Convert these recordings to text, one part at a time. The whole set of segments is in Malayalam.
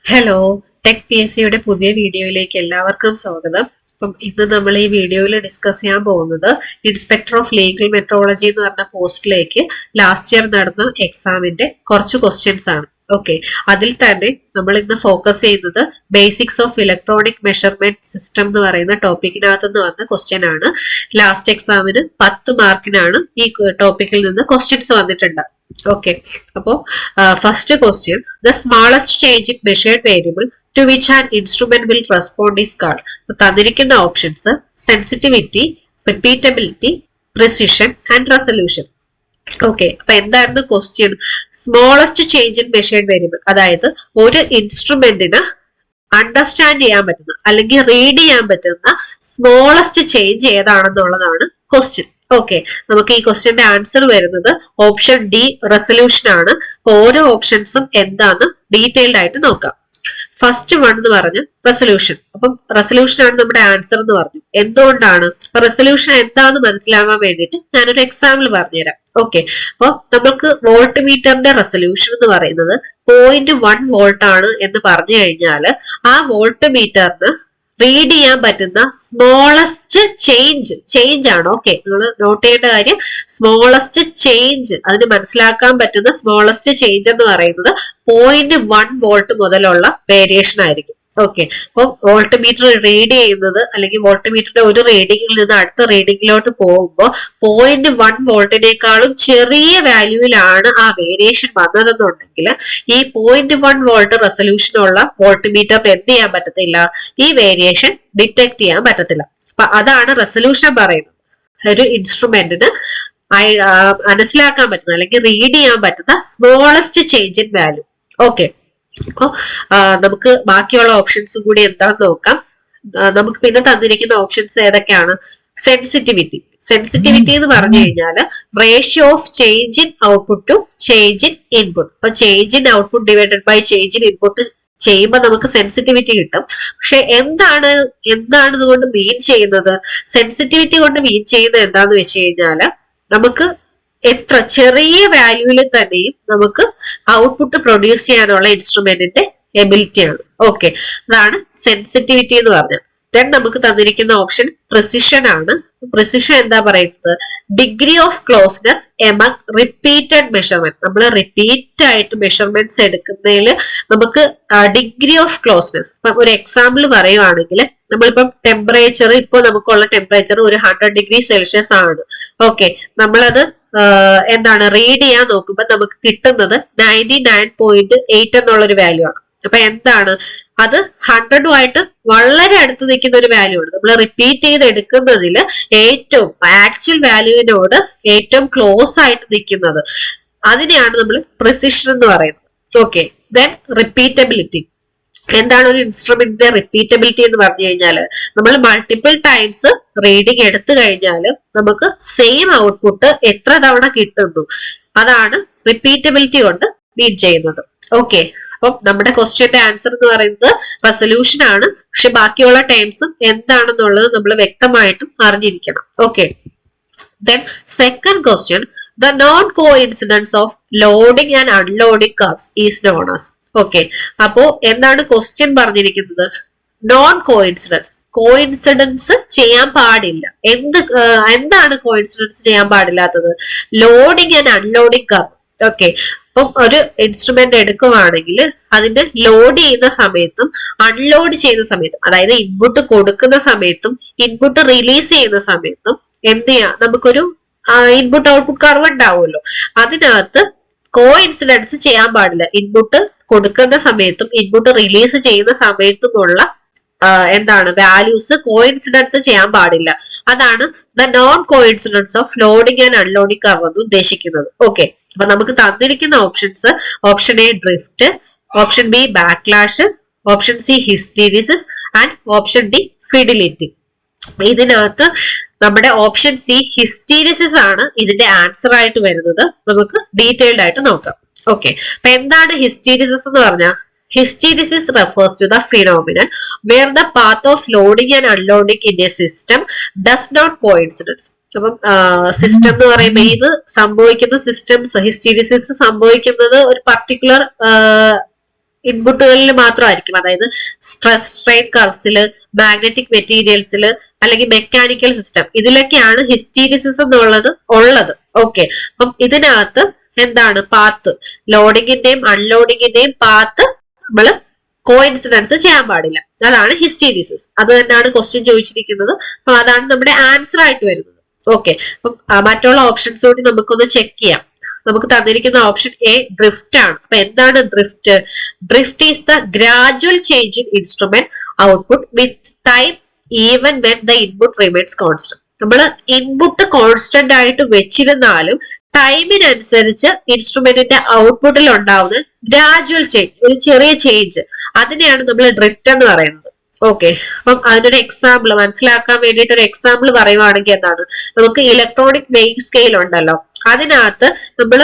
ഹലോ, ടെക് പി എസ് സിയുടെ പുതിയ വീഡിയോയിലേക്ക് എല്ലാവർക്കും സ്വാഗതം. അപ്പം ഇന്ന് നമ്മൾ ഈ വീഡിയോയിൽ ഡിസ്കസ് ചെയ്യാൻ പോകുന്നത് ഇൻസ്പെക്ടർ ഓഫ് ലീഗൽ മെട്രോളജി എന്ന് പറഞ്ഞ പോസ്റ്റിലേക്ക് ലാസ്റ്റ് ഇയർ നടന്ന എക്സാമിന്റെ കുറച്ച് ക്വസ്റ്റ്യൻസ് ആണ്. ഓക്കെ, അതിൽ തന്നെ നമ്മൾ ഇന്ന് ഫോക്കസ് ചെയ്യുന്നത് basics of electronic measurement system എന്ന് പറയുന്ന ടോപ്പിക്കിനകത്ത് നിന്ന് വന്ന ക്വസ്റ്റ്യൻ ആണ്. ലാസ്റ്റ് എക്സാമിന് 10 മാർക്കിനാണ് ഈ ടോപ്പിക്കിൽ നിന്ന് ക്വസ്റ്റ്യൻസ് വന്നിട്ടുണ്ട്. ഓക്കെ, അപ്പോ first question, the smallest change in measured variable to which an instrument will respond is called. തന്നിരിക്കുന്ന options sensitivity, repeatability, precision and resolution. Okay, അപ്പൊ എന്തായിരുന്നു question? Smallest change in measured variable, അതായത് ഒരു ഇൻസ്ട്രുമെന്റിന് അണ്ടർസ്റ്റാൻഡ് ചെയ്യാൻ പറ്റുന്ന അല്ലെങ്കിൽ റീഡ് ചെയ്യാൻ പറ്റുന്ന സ്മോളസ്റ്റ് ചേഞ്ച് ഏതാണെന്നുള്ളതാണ് ക്വസ്റ്റ്യൻ. ഓക്കെ, നമുക്ക് ഈ ക്വസ്റ്റ്യന്റെ ആൻസർ വരുന്നത് ഓപ്ഷൻ ഡി, റെസൊല്യൂഷൻ ആണ്. ഓരോ ഓപ്ഷൻസും എന്താന്ന് ഡീറ്റെയിൽഡ് ആയിട്ട് നോക്കാം. ഫസ്റ്റ് വൺ എന്ന് പറഞ്ഞു റെസൊല്യൂഷൻ. അപ്പം റെസൊല്യൂഷൻ ആണ് നമ്മുടെ ആൻസർ എന്ന് പറഞ്ഞു. എന്തുകൊണ്ടാണ്? റെസൊല്യൂഷൻ എന്താന്ന് മനസ്സിലാവാൻ വേണ്ടിയിട്ട് ഞാനൊരു എക്സാമ്പിൾ പറഞ്ഞുതരാം. ഓക്കെ, അപ്പൊ നമുക്ക് വോൾട്ട് മീറ്ററിന്റെ റെസൊല്യൂഷൻ എന്ന് പറയുന്നത് 0.1 വോൾട്ട് ആണ് എന്ന് പറഞ്ഞു കഴിഞ്ഞാൽ ആ വോൾട്ട് മീറ്ററിന് റീഡ് ചെയ്യാൻ പറ്റുന്ന സ്മോളസ്റ്റ് ചേഞ്ച് ആണ്. ഓക്കെ, നിങ്ങൾ നോട്ട് ചെയ്യേണ്ട കാര്യം സ്മോളസ്റ്റ് ചേഞ്ച്, അതിന് മനസ്സിലാക്കാൻ പറ്റുന്ന സ്മോളസ്റ്റ് ചേഞ്ച് എന്ന് പറയുന്നത് 0.1 വോൾട്ട് മുതലുള്ള വേരിയേഷൻ ആയിരിക്കും. ഓക്കെ, അപ്പം വോൾട്ട് മീറ്റർ റീഡ് ചെയ്യുന്നത് അല്ലെങ്കിൽ വോൾട്ട് മീറ്ററിന്റെ ഒരു റീഡിങ്ങിൽ നിന്ന് അടുത്ത റീഡിങ്ങിലോട്ട് പോകുമ്പോൾ 0.1 വോൾട്ടിനേക്കാളും ചെറിയ വാല്യൂവിലാണ് ആ വേരിയേഷൻ വന്നതെന്നുണ്ടെങ്കിൽ ഈ 0.1 വോൾട്ട് റെസൊല്യൂഷനുള്ള വോൾട്ട് മീറ്ററിന് എന്ത് ചെയ്യാൻ പറ്റത്തില്ല? ഈ വേരിയേഷൻ ഡിറ്റക്ട് ചെയ്യാൻ പറ്റത്തില്ല. അപ്പൊ അതാണ് റെസൊല്യൂഷൻ പറയുന്നത്. ഒരു ഇൻസ്ട്രുമെന്റിന് മനസ്സിലാക്കാൻ പറ്റുന്ന അല്ലെങ്കിൽ റീഡ് ചെയ്യാൻ പറ്റുന്ന smallest change in value. Okay, അപ്പൊ നമുക്ക് ബാക്കിയുള്ള ഓപ്ഷൻസും കൂടി എന്താന്ന് നോക്കാം. നമുക്ക് പിന്നെ തന്നിരിക്കുന്ന ഓപ്ഷൻസ് ഏതൊക്കെയാണ്? സെൻസിറ്റിവിറ്റി. സെൻസിറ്റിവിറ്റി എന്ന് പറഞ്ഞു കഴിഞ്ഞാൽ ratio of change in output to change in input. അപ്പൊ change in output divided by change in input ചെയ്യുമ്പോൾ നമുക്ക് സെൻസിറ്റിവിറ്റി കിട്ടും. പക്ഷെ എന്താണ് ഇതുകൊണ്ട് മീൻ ചെയ്യുന്നത്? സെൻസിറ്റിവിറ്റി കൊണ്ട് മീൻ ചെയ്യുന്നത് എന്താന്ന് വെച്ച് കഴിഞ്ഞാല് നമുക്ക് എത്ര ചെറിയ വാല്യൂവിൽ തന്നെയും നമുക്ക് ഔട്ട്പുട്ട് പ്രൊഡ്യൂസ് ചെയ്യാനുള്ള ഇൻസ്ട്രുമെന്റിന്റെ എബിലിറ്റി ആണ്. ഓക്കെ, അതാണ് സെൻസിറ്റിവിറ്റി എന്ന് പറഞ്ഞത്. ദെൻ നമുക്ക് തന്നിരിക്കുന്ന ഓപ്ഷൻ പ്രിസിഷൻ ആണ്. പ്രിസിഷൻ എന്താ പറയുന്നത്? Degree of closeness among repeated measurement. നമ്മൾ റിപ്പീറ്റ് ആയിട്ട് മെഷർമെന്റ്സ് എടുക്കുന്നതിൽ നമുക്ക് ഡിഗ്രി ഓഫ് ക്ലോസ്നെസ്, ഇപ്പം ഒരു എക്സാമ്പിൾ പറയുവാണെങ്കിൽ നമ്മളിപ്പം ടെമ്പറേച്ചർ, ഇപ്പോൾ നമുക്കുള്ള ടെമ്പറേച്ചർ ഒരു 100°C ആണ്. ഓക്കെ, നമ്മളത് എന്താണ് റീഡ് ചെയ്യാൻ നോക്കുമ്പോൾ നമുക്ക് കിട്ടുന്നത് 99.8 എന്നുള്ളൊരു വാല്യൂ ആണ്. അപ്പൊ എന്താണ് അത്? 100ഉമായിട്ട് വളരെ അടുത്ത് നിൽക്കുന്ന ഒരു വാല്യൂ ആണ്. നമ്മൾ റിപ്പീറ്റ് ചെയ്ത് എടുക്കുന്നതിൽ ഏറ്റവും ആക്ച്വൽ വാല്യൂവിനോട് ഏറ്റവും ക്ലോസ് ആയിട്ട് നിൽക്കുന്നത്, അതിനെയാണ് നമ്മൾ പ്രിസിഷൻ എന്ന് പറയുന്നത്. Okay, then repeatability. എന്താണ് ഒരു ഇൻസ്ട്രുമെന്റിന്റെ റിപ്പീറ്റബിലിറ്റി എന്ന് പറഞ്ഞു കഴിഞ്ഞാൽ നമ്മൾ മൾട്ടിപ്പിൾ ടൈംസ് റീഡിങ് എടുത്തു കഴിഞ്ഞാൽ നമുക്ക് സെയിം ഔട്ട്പുട്ട് എത്ര തവണ കിട്ടുന്നു, അതാണ് റിപ്പീറ്റബിലിറ്റി കൊണ്ട് മീൻ ചെയ്യുന്നത്. ഓക്കെ, അപ്പം നമ്മുടെ ക്വസ്റ്റ്യന്റെ ആൻസർ എന്ന് പറയുന്നത് റെസൊല്യൂഷൻ ആണ്. പക്ഷെ ബാക്കിയുള്ള ടൈംസും എന്താണെന്നുള്ളത് നമ്മൾ വ്യക്തമായിട്ടും അറിഞ്ഞിരിക്കണം. Okay, then second question, the non coincidence of loading and unloading curves is known as. Okay, അപ്പോ എന്താണ് ക്വസ്റ്റ്യൻ പറഞ്ഞിരിക്കുന്നത്? നോൺ കോഇൻസിഡൻസ്. കോഇൻസിഡൻസ് ചെയ്യാൻ പാടില്ല. എന്താണ് കോഇൻസിഡൻസ് ചെയ്യാൻ പാടില്ലാത്തത്? Loading and unloading curve. Okay, അപ്പം ഒരു ഇൻസ്ട്രുമെന്റ് എടുക്കുവാണെങ്കിൽ അതിന്റെ ലോഡ് ചെയ്യുന്ന സമയത്തും അൺലോഡ് ചെയ്യുന്ന സമയത്തും, അതായത് ഇൻപുട്ട് കൊടുക്കുന്ന സമയത്തും ഇൻപുട്ട് റിലീസ് ചെയ്യുന്ന സമയത്തും എന്ത് ചെയ്യാം? നമുക്കൊരു ഇൻപുട്ട് ഔട്ട്പുട്ട് കർവ് ഉണ്ടാവുമല്ലോ. അതിനകത്ത് കോഇൻസിഡൻസ് ചെയ്യാൻ പാടില്ല. ഇൻപുട്ട് കൊടുക്കുന്ന സമയത്തും ഇൻപുട്ട് റിലീസ് ചെയ്യുന്ന സമയത്തുമുള്ള എന്താണ് വാല്യൂസ് കോഇൻസിഡൻസ് ചെയ്യാൻ പാടില്ല. അതാണ് the non coincidence of loading and unloading curve എന്ന് ഉദ്ദേശിക്കുന്നത്. ഓക്കെ, അപ്പൊ നമുക്ക് തന്നിരിക്കുന്ന options: option A drift, option B backlash, option C hysteresis and option D fidelity. ഇതിനകത്ത് നമ്മുടെ ഓപ്ഷൻ സി ഹിസ്റ്റീരിസിസ് ആണ് ഇതിന്റെ ആൻസർ ആയിട്ട് വരുന്നത്. നമുക്ക് ഡീറ്റെയിൽഡ് ആയിട്ട് നോക്കാം. ഓക്കെ, അപ്പൊ എന്താണ് ഹിസ്റ്റീരിസിസ് എന്ന് പറഞ്ഞാൽ? Hysteresis refers to the phenomenon where the path of loading and unloading in a system does not coincidence. അപ്പം സിസ്റ്റം എന്ന് പറയുമ്പോൾ ഇത് സംഭവിക്കുന്ന സിസ്റ്റംസ് ഹിസ്റ്റീരിസിസ് സംഭവിക്കുന്നത് ഒരു പർട്ടിക്കുലർ ഇൻപുട്ടുകളിൽ മാത്രമായിരിക്കും. അതായത് സ്ട്രെസ് സ്ട്രെയിൻ കർവ്സിൽ, മാഗ്നറ്റിക് മെറ്റീരിയൽസിൽ, അല്ലെങ്കിൽ മെക്കാനിക്കൽ സിസ്റ്റം, ഇതിലൊക്കെയാണ് ഹിസ്റ്റീരിസിസ് എന്നുള്ളത് ഉള്ളത്. ഓക്കെ, അപ്പം ഇതിനകത്ത് എന്താണ് പാത്ത്, ലോഡിങ്ങിന്റെയും അൺലോഡിങ്ങിന്റെയും പാത്ത് നമ്മൾ കോഇൻസിഡൻസ് ചെയ്യാൻ പാടില്ല. അതാണ് ഹിസ്റ്റീരിസിസ്. അത് തന്നെയാണ് ക്വസ്റ്റ്യൻ ചോദിച്ചിരിക്കുന്നത്. അപ്പൊ അതാണ് നമ്മുടെ ആൻസർ ആയിട്ട് വരുന്നത്. ഓക്കെ, അപ്പം മറ്റുള്ള ഓപ്ഷൻസ് കൂടി നമുക്കൊന്ന് ചെക്ക് ചെയ്യാം. നമുക്ക് തന്നിരിക്കുന്ന ഓപ്ഷൻ എ ഡ്രിഫ്റ്റ് ആണ്. അപ്പൊ എന്താണ് drift? Drift is the gradual change in instrument output with time even when the input remains constant. നമ്മൾ ഇൻപുട്ട് കോൺസ്റ്റന്റ് ആയിട്ട് വെച്ചിരുന്നാലും ടൈമിനനുസരിച്ച് ഇൻസ്ട്രുമെന്റിന്റെ ഔട്ട്പുട്ടിൽ ഉണ്ടാവുന്ന ഗ്രാജുവൽ ചേഞ്ച്, ഒരു ചെറിയ ചേഞ്ച്, അതിനെയാണ് നമ്മൾ ഡ്രിഫ്റ്റ് എന്ന് പറയുന്നത്. ഓക്കെ, അപ്പം അതിനൊരു എക്സാമ്പിൾ മനസ്സിലാക്കാൻ വേണ്ടിയിട്ട് ഒരു എക്സാമ്പിൾ പറയുവാണെങ്കിൽ എന്താണ്, നമുക്ക് ഇലക്ട്രോണിക് വെയിങ് സ്കെയിൽ ഉണ്ടല്ലോ, അതിനകത്ത് നമ്മൾ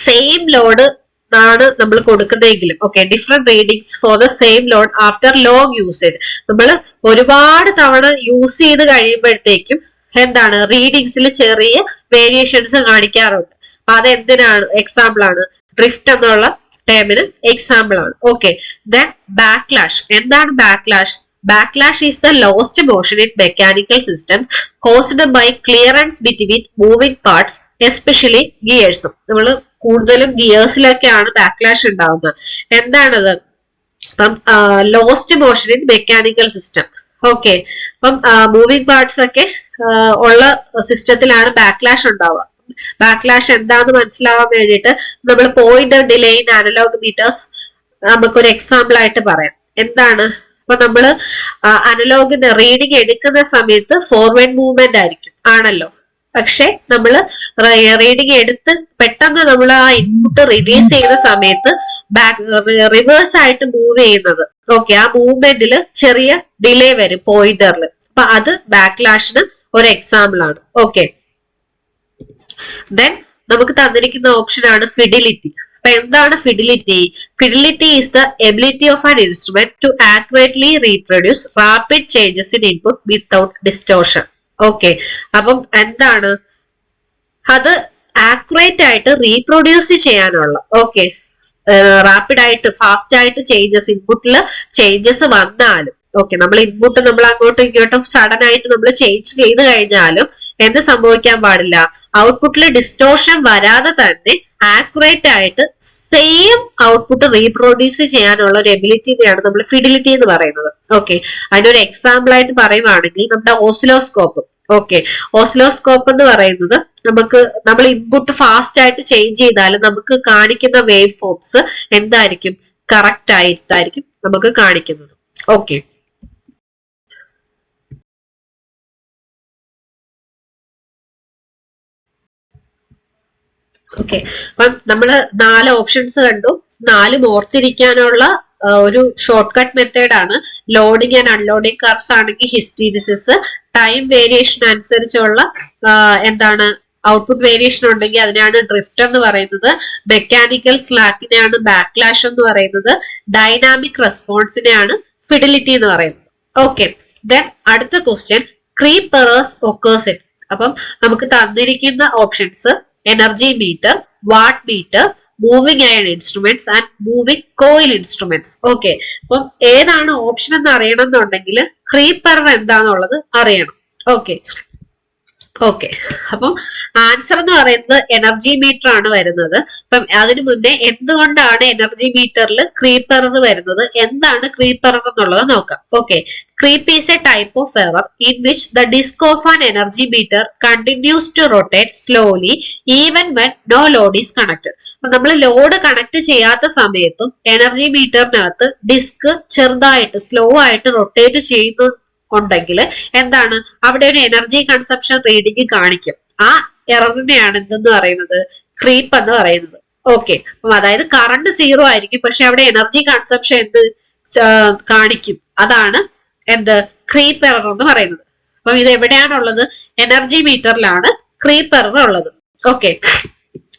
സെയിം ലോഡ് ആണ് നമ്മൾ കൊടുക്കുന്നതെങ്കിലും okay, different readings for the same load after long usage. നമ്മൾ ഒരുപാട് തവണ യൂസ് ചെയ്ത് കഴിയുമ്പോഴത്തേക്കും എന്താണ് റീഡിങ്സിൽ ചെറിയ വേരിയേഷൻസ് കാണിക്കാറുണ്ട്. അപ്പൊ അത് എന്തിനാണ് എക്സാമ്പിൾ ആണ്, ഡ്രിഫ്റ്റ് എന്നുള്ള ടേമിന് എക്സാമ്പിൾ ആണ്. Okay, then backlash. എന്താണ് backlash? Backlash is the lost motion in mechanical systems caused by clearance between moving parts, especially ഗിയേഴ്സും. നമ്മൾ കൂടുതലും ഗിയേഴ്സിലൊക്കെയാണ് ബാക്ക്ലാഷ് ഉണ്ടാവുന്നത്. എന്താണത്? അപ്പം lost motion in mechanical system. Okay, അപ്പം മൂവിംഗ് പാർട്സ് ഒക്കെ ഉള്ള സിസ്റ്റത്തിലാണ് ബാക്ക്ലാഷ് ഉണ്ടാവുക. ബാക്ക്ലാഷ് എന്താന്ന് മനസ്സിലാവാൻ വേണ്ടിയിട്ട് നമ്മൾ pointer delay in analog meters നമുക്കൊരു എക്സാമ്പിൾ ആയിട്ട് പറയാം. എന്താണ്? അപ്പൊ നമ്മള് അനലോഗിന്റെ റീഡിങ് എടുക്കുന്ന സമയത്ത് ഫോർവേഡ് മൂവ്മെന്റ് ആയിരിക്കും ആണല്ലോ. പക്ഷെ നമ്മൾ റീഡിങ് എടുത്ത് പെട്ടെന്ന് നമ്മൾ ആ ഇൻപുട്ട് റിലീസ് ചെയ്യുന്ന സമയത്ത് റിവേഴ്സ് ആയിട്ട് മൂവ് ചെയ്യുന്നത്. ഓക്കെ, ആ മൂവ്മെന്റിൽ ചെറിയ ഡിലേ വരും പോയിന്ററിൽ. അപ്പൊ അത് ബാക്ക്ലാഷിന് ഒരു എക്സാമ്പിൾ ആണ്. ഓക്കെ, ദെൻ നമുക്ക് തന്നിരിക്കുന്ന ഓപ്ഷൻ ആണ് ഫിഡിലിറ്റി. അപ്പൊ എന്താണ് fidelity? Fidelity is the ability of an instrument to accurately reproduce rapid changes in input without distortion. Okay, അപ്പം എന്താണ് അത്? ആക്യുറേറ്റ് ആയിട്ട് റീപ്രൊഡ്യൂസ് ചെയ്യാനുള്ള ഓക്കെ, റാപ്പിഡ് ആയിട്ട് ഫാസ്റ്റ് ആയിട്ട് ചേഞ്ചസ്, ഇൻപുട്ടിൽ ചേഞ്ചസ് വന്നാലും ഓക്കെ, നമ്മൾ ഇൻപുട്ട് നമ്മൾ അങ്ങോട്ടും ഇങ്ങോട്ടും സഡൻ ആയിട്ട് നമ്മൾ ചേഞ്ച് ചെയ്ത് കഴിഞ്ഞാലും എന്ത് സംഭവിക്കാൻ പാടില്ല? ഔട്ട്പുട്ടിൽ ഡിസ്റ്റോർഷൻ വരാതെ തന്നെ ആക്യുറേറ്റ് ആയിട്ട് സെയിം ഔട്ട്പുട്ട് റീപ്രൊഡ്യൂസ് ചെയ്യാനുള്ള ഒരു എബിലിറ്റിയാണ് നമ്മൾ ഫിഡിലിറ്റി എന്ന് പറയുന്നത്. ഓക്കെ, അതിനൊരു എക്സാമ്പിൾ ആയിട്ട് പറയുവാണെങ്കിൽ നമ്മുടെ ഓസിലോസ്കോപ്പ്. ഓക്കെ, ഓസിലോസ്കോപ്പ് എന്ന് പറയുന്നത് നമുക്ക് നമ്മൾ ഇൻപുട്ട് ഫാസ്റ്റ് ആയിട്ട് ചേഞ്ച് ചെയ്താലും നമുക്ക് കാണിക്കുന്ന വേവ് ഫോംസ് എന്തായിരിക്കും? കറക്റ്റ് ആയിട്ടായിരിക്കും നമുക്ക് കാണിക്കുന്നത്. ഓക്കെ, ഓക്കെ, അപ്പം നമ്മള് 4 ഓപ്ഷൻസ് കണ്ടു. 4 ഓർത്തിരിക്കാനുള്ള ഒരു ഷോർട്ട് കട്ട് മെത്തേഡ് ആണ്. ലോഡിങ് ആൻഡ് അൺലോഡിങ് കർവ്സ് ആണെങ്കിൽ ഹിസ്റ്റീരിസിസ്, ടൈം വേരിയേഷൻ അനുസരിച്ചുള്ള എന്താണ് ഔട്ട്പുട്ട് വേരിയേഷൻ ഉണ്ടെങ്കിൽ അതിനാണ് ഡ്രിഫ്റ്റ് എന്ന് പറയുന്നത്. മെക്കാനിക്കൽ സ്ലാക്കിനെയാണ് ബാക്ക്ലാഷ് എന്ന് പറയുന്നത്. ഡൈനാമിക് റെസ്പോൺസിനെയാണ് ഫിഡിലിറ്റി എന്ന് പറയുന്നത്. ഓക്കെ, ദെൻ അടുത്ത question, creep errors occurs in. അപ്പം നമുക്ക് തന്നിരിക്കുന്ന options energy meter, watt meter, moving iron instruments and moving coil instruments. Okay, അപ്പം ഏതാണ് ഓപ്ഷൻ എന്ന് അറിയണം എന്നുണ്ടെങ്കിൽ ക്രീപ്പ് എറർ എന്താണെന്നുള്ളത് അറിയണം. ഓക്കെ, ഓക്കെ, അപ്പം ആൻസർ എന്ന് പറയുന്നത് എനർജി മീറ്റർ ആണ് വരുന്നത്. അപ്പം അതിനു മുന്നേ എന്തുകൊണ്ടാണ് എനർജി മീറ്ററിൽ ക്രീപ്പ് എറർ വരുന്നത്, എന്താണ് ക്രീപ്പ് എറർ എന്നുള്ളത് നോക്കാം. Okay, creep is a type of error in which the disc of an energy meter continues to rotate slowly even when no load is connected. അപ്പൊ നമ്മൾ ലോഡ് കണക്ട് ചെയ്യാത്ത സമയത്തും എനർജി മീറ്ററിനകത്ത് ഡിസ്ക് ചെറുതായിട്ട് സ്ലോ ആയിട്ട് റൊട്ടേറ്റ് ചെയ്യുന്നു ഉണ്ടെങ്കിൽ എന്താണ് അവിടെ ഒരു എനർജി കൺസപ്ഷൻ റീഡിങ് കാണിക്കും. ആ എററിനെയാണ് എന്തെന്ന് പറയുന്നത്? ക്രീപ്പ് എന്ന് പറയുന്നത്. ഓക്കെ, അപ്പം അതായത് കറണ്ട് 0 ആയിരിക്കും, പക്ഷെ അവിടെ എനർജി കൺസപ്ഷൻ എന്ത് കാണിക്കും? അതാണ് എന്ത്? ക്രീപ്പ് എറർ എന്ന് പറയുന്നത്. അപ്പം ഇത് എവിടെയാണുള്ളത്? എനർജി മീറ്ററിലാണ് ക്രീപ്പ് എറർ ഉള്ളത്. ഓക്കെ,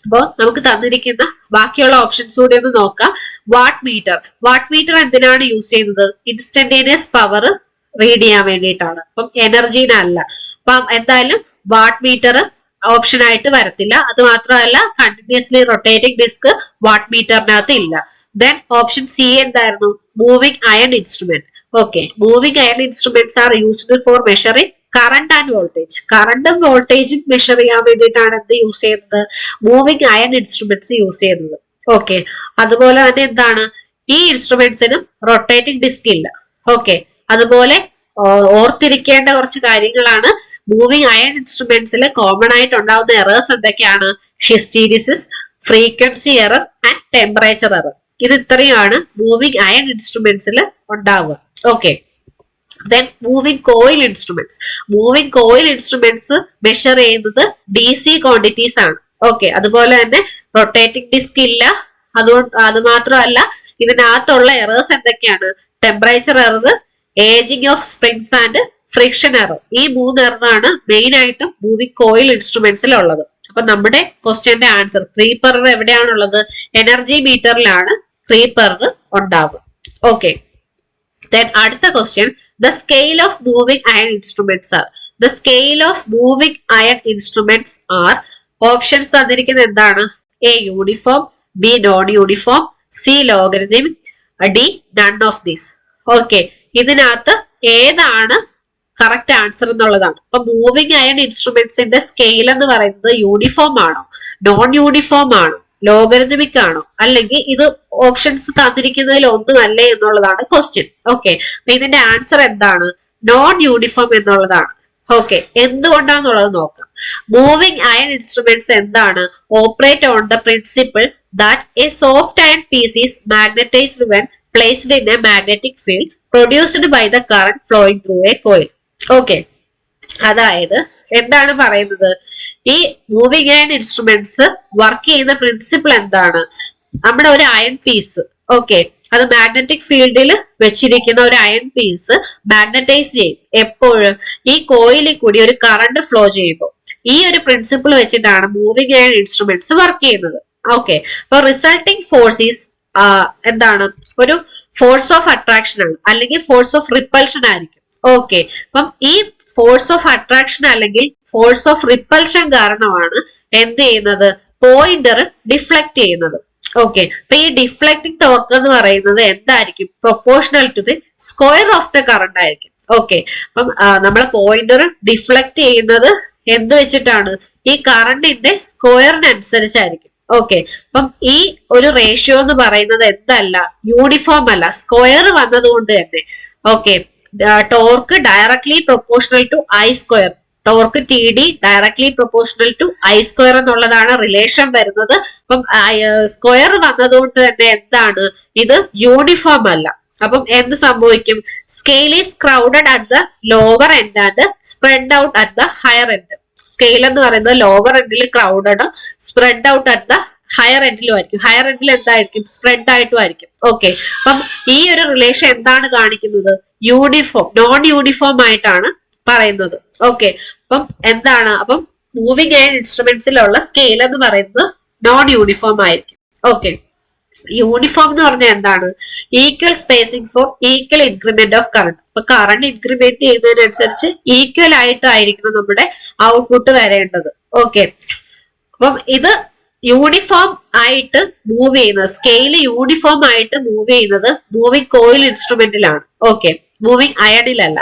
അപ്പൊ നമുക്ക് തന്നിരിക്കുന്ന ബാക്കിയുള്ള ഓപ്ഷൻസ് കൂടി ഒന്ന് നോക്കാം. Watt meter. വാട്ട് മീറ്റർ എന്തിനാണ് യൂസ് ചെയ്യുന്നത്? ഇൻസ്റ്റന്റേനിയസ് പവർ റീഡ് ചെയ്യാൻ വേണ്ടിയിട്ടാണ്. അപ്പം എനർജീനല്ല. അപ്പം എന്തായാലും വാട്ട് മീറ്റർ ഓപ്ഷൻ ആയിട്ട് വരത്തില്ല. അത് മാത്രമല്ല കണ്ടിന്യൂസ്ലി റൊട്ടേറ്റിംഗ് ഡിസ്ക് വാട്ട് മീറ്ററിനകത്ത് ഇല്ല. ദെൻ ഓപ്ഷൻ സി എന്തായിരുന്നു? Moving iron instrument. Okay, moving iron instruments are used for measuring current and voltage. കറണ്ടും വോൾട്ടേജും മെഷർ ചെയ്യാൻ വേണ്ടിയിട്ടാണ് എന്ത് യൂസ് ചെയ്യുന്നത്? മൂവിംഗ് അയൺ ഇൻസ്ട്രുമെന്റ്സ് യൂസ് ചെയ്യുന്നത്. ഓക്കെ, അതുപോലെ തന്നെ എന്താണ്, ഈ ഇൻസ്ട്രുമെന്റ്സിനും റൊട്ടേറ്റിംഗ് ഡിസ്ക് ഇല്ല. ഓക്കെ, അതുപോലെ ഓർത്തിരിക്കേണ്ട കുറച്ച് കാര്യങ്ങളാണ്. മൂവിംഗ് അയൺ ഇൻസ്ട്രുമെന്റ്സിൽ കോമൺ ആയിട്ട് ഉണ്ടാവുന്ന എറേഴ്സ് എന്തൊക്കെയാണ്? Hysteresis, frequency error and temperature error. ഇത് ഇത്രയുമാണ് മൂവിംഗ് അയൺ ഇൻസ്ട്രുമെന്റ്സിൽ ഉണ്ടാവുക. Okay, then moving coil instruments. Moving coil instruments measure ചെയ്യുന്നത് DC ക്വാണ്ടിറ്റീസ് ആണ്. ഓക്കെ, അതുപോലെ തന്നെ റൊട്ടേറ്റിംഗ് ഡിസ്ക് ഇല്ല. അത് മാത്രമല്ല ഇതിനകത്തുള്ള എറേഴ്സ് എന്തൊക്കെയാണ്? Temperature error, ageing of springs and friction error. ഈ 3 എററാണ് മെയിൻ ആയിട്ടും മൂവിംഗ് കോയിൽ ഇൻസ്ട്രുമെന്റ്സിൽ ഉള്ളത്. അപ്പൊ നമ്മുടെ ക്വസ്റ്റ്യന്റെ ആൻസർ ക്രീപ്പ് എറർ എവിടെയാണുള്ളത്? എനർജി മീറ്ററിലാണ് ക്രീപ്പ് എറർ ഉണ്ടാവുക. ഓക്കെ, ദെൻ അടുത്ത question, the scale of moving iron instruments are. The scale of moving iron instruments are. Options തന്നിരിക്കുന്നത് എന്താണ്? A uniform, B non uniform, C logarithmic, D none of these. Okay, ഇതിനകത്ത് ഏതാണ് കറക്റ്റ് ആൻസർ എന്നുള്ളതാണ്. അപ്പൊ മൂവിംഗ് അയൺ ഇൻസ്ട്രുമെന്റ്സിന്റെ സ്കെയിൽ എന്ന് പറയുന്നത് യൂണിഫോം ആണോ, നോൺ യൂണിഫോം ആണോ, ലോഗരിതമിക് ആണോ, അല്ലെങ്കിൽ ഇത് ഓപ്ഷൻസ് തന്നിരിക്കുന്നതിൽ ഒന്നുമല്ലേ എന്നുള്ളതാണ് ക്വസ്റ്റ്യൻ. ഓക്കെ, അപ്പൊ ഇതിന്റെ ആൻസർ എന്താണ്? നോൺ യൂണിഫോം എന്നുള്ളതാണ്. ഓക്കെ, എന്തുകൊണ്ടാന്നുള്ളത് നോക്കാം. മൂവിംഗ് അയൺ ഇൻസ്ട്രുമെന്റ്സ് എന്താണ്? Operate on the principle that a soft iron piece is magnetized when placed in a magnetic field produced by the current flowing through a coil. Okay, അതായത് എന്താണ് പറയുന്നത്? ഈ മൂവിംഗ് അയൺ ഇൻസ്ട്രുമെന്റ്സ് വർക്ക് ചെയ്യുന്ന പ്രിൻസിപ്പിൾ എന്താണ്? നമ്മുടെ ഒരു അയൺ പീസ്, ഓക്കെ, അത് മാഗ്നറ്റിക് ഫീൽഡിൽ വെച്ചിരിക്കുന്ന ഒരു അയൺ പീസ് മാഗ്നറ്റൈസ് ചെയ്യും എപ്പോഴും ഈ കോയിലിൽ കൂടി ഒരു കറണ്ട് ഫ്ലോ ചെയ്യുമ്പോൾ. ഈ ഒരു പ്രിൻസിപ്പിൾ വെച്ചിട്ടാണ് മൂവിംഗ് അയൺ ഇൻസ്ട്രുമെന്റ്സ് വർക്ക് ചെയ്യുന്നത്. ഓക്കെ, അപ്പൊ റിസൾട്ടിങ് ഫോഴ്സ് ഈസ് എന്താണ്? ഒരു ഫോഴ്സ് ഓഫ് അട്രാക്ഷൻ ആണ്, അല്ലെങ്കിൽ ഫോഴ്സ് ഓഫ് റിപ്പൽഷൻ ആയിരിക്കും. ഓക്കെ, അപ്പം ഈ ഫോഴ്സ് ഓഫ് അട്രാക്ഷൻ അല്ലെങ്കിൽ ഫോഴ്സ് ഓഫ് റിപ്പൽഷൻ കാരണമാണ് എന്ത് ചെയ്യുന്നത്? പോയിന്റർ ഡിഫ്ലക്ട് ചെയ്യുന്നത്. ഓക്കെ, അപ്പൊ ഈ ഡിഫ്ലക്റ്റിംഗ് ടോർക്ക് എന്ന് പറയുന്നത് എന്തായിരിക്കും? Proportional to the square of the current ആയിരിക്കും. ഓക്കെ, അപ്പം നമ്മളെ പോയിന്റർ ഡിഫ്ലക്ട് ചെയ്യുന്നത് എന്ത് വെച്ചിട്ടാണ്? ഈ കറണ്ടിന്റെ സ്ക്വയറിനനുസരിച്ചായിരിക്കും. ഓക്കെ, അപ്പം ഈ ഒരു റേഷ്യോ എന്ന് പറയുന്നത് എന്തല്ല? യൂണിഫോം അല്ല, സ്ക്വയർ വന്നതുകൊണ്ട് തന്നെ. Okay, torque directly proportional to I square. Torque TD directly proportional to I square എന്നുള്ളതാണ് റിലേഷൻ വരുന്നത്. അപ്പം സ്ക്വയർ വന്നതുകൊണ്ട് തന്നെ എന്താണ്? ഇത് യൂണിഫോം അല്ല. അപ്പം എന്ത് സംഭവിക്കും? Scale is crowded at the lower end and spread out at the higher end. Scale എന്ന് പറയുന്നത് ലോവർ എൻഡിൽ crowded, spread out at the higher എൻഡിലും ആയിരിക്കും. ഹയർ എൻഡിൽ എന്തായിരിക്കും? സ്പ്രെഡ് ആയിട്ടും ആയിരിക്കും. ഓക്കെ, അപ്പം ഈ ഒരു റിലേഷൻ എന്താണ് കാണിക്കുന്നത്? യൂണിഫോം, നോൺ യൂണിഫോം ആയിട്ടാണ് പറയുന്നത്. ഓക്കെ, അപ്പം എന്താണ്? അപ്പം മൂവിംഗ് അയൺ ഇൻസ്ട്രുമെന്റ്സിലുള്ള സ്കെയിൽ എന്ന് പറയുന്നത് നോൺ യൂണിഫോം ആയിരിക്കും. ഓക്കെ, യൂണിഫോം എന്ന് പറഞ്ഞാൽ എന്താണ്? Equal spacing for equal increment of current. അപ്പൊ കറണ്ട് ഇൻക്രിമെന്റ് ചെയ്യുന്നതിനനുസരിച്ച് ഈക്വൽ ആയിട്ടായിരിക്കണം നമ്മുടെ ഔട്ട്പുട്ട് വരേണ്ടത്. ഓക്കെ, അപ്പം ഇത് യൂണിഫോം ആയിട്ട് മൂവ് ചെയ്യുന്നത്, സ്കെയിൽ യൂണിഫോം ആയിട്ട് മൂവ് ചെയ്യുന്നത് മൂവിംഗ് കോയിൽ ഇൻസ്ട്രുമെന്റിലാണ്. ഓക്കെ, മൂവിംഗ് അയണിലല്ല.